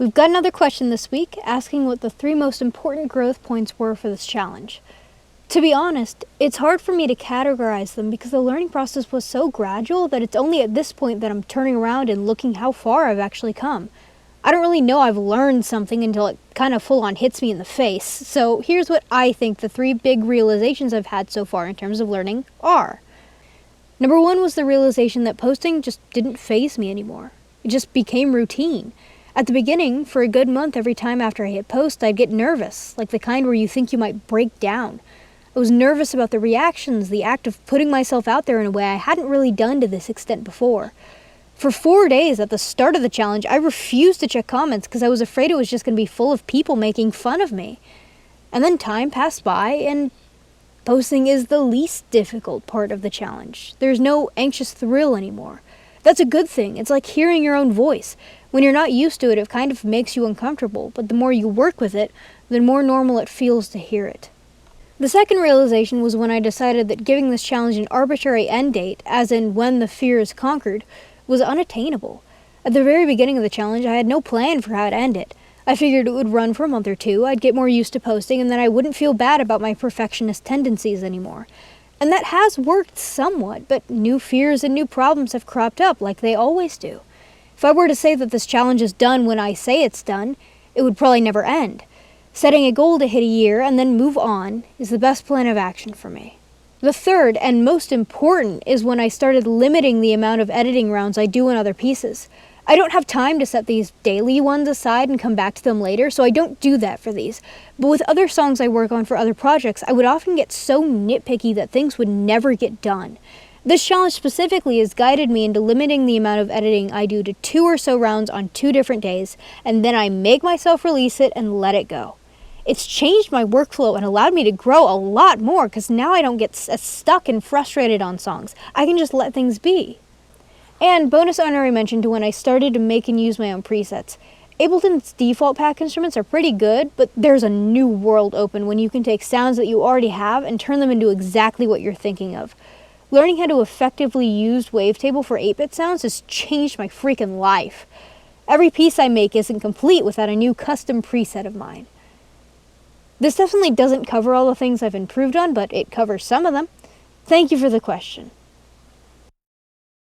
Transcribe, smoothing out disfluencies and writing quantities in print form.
We've got another question this week asking what the 3 most important growth points were for this challenge. To be honest, it's hard for me to categorize them because the learning process was so gradual that it's only at this point that I'm turning around and looking how far I've actually come. I don't really know I've learned something until it kind of full on hits me in the face, so here's what I think the 3 big realizations I've had so far in terms of learning are. Number 1 was the realization that posting just didn't faze me anymore. It just became routine. At the beginning, for a good month every time after I hit post, I'd get nervous, like the kind where you think you might break down. I was nervous about the reactions, the act of putting myself out there in a way I hadn't really done to this extent before. For 4 days at the start of the challenge, I refused to check comments because I was afraid it was just going to be full of people making fun of me. And then time passed by, and posting is the least difficult part of the challenge. There's no anxious thrill anymore. That's a good thing. It's like hearing your own voice. When you're not used to it, it kind of makes you uncomfortable, but the more you work with it, the more normal it feels to hear it. The second realization was when I decided that giving this challenge an arbitrary end date, as in when the fear is conquered, was unattainable. At the very beginning of the challenge, I had no plan for how to end it. I figured it would run for a month or 2, I'd get more used to posting, and then I wouldn't feel bad about my perfectionist tendencies anymore. And that has worked somewhat, but new fears and new problems have cropped up like they always do. If I were to say that this challenge is done when I say it's done, it would probably never end. Setting a goal to hit a year and then move on is the best plan of action for me. The third and most important is when I started limiting the amount of editing rounds I do in other pieces. I don't have time to set these daily ones aside and come back to them later, so I don't do that for these. But with other songs I work on for other projects, I would often get so nitpicky that things would never get done. This challenge specifically has guided me into limiting the amount of editing I do to 2 or so rounds on 2 different days, and then I make myself release it and let it go. It's changed my workflow and allowed me to grow a lot more because now I don't get as stuck and frustrated on songs. I can just let things be. And bonus honorary mention to when I started to make and use my own presets. Ableton's default pack instruments are pretty good, but there's a new world open when you can take sounds that you already have and turn them into exactly what you're thinking of. Learning how to effectively use Wavetable for 8-bit sounds has changed my freaking life. Every piece I make isn't complete without a new custom preset of mine. This definitely doesn't cover all the things I've improved on, but it covers some of them. Thank you for the question.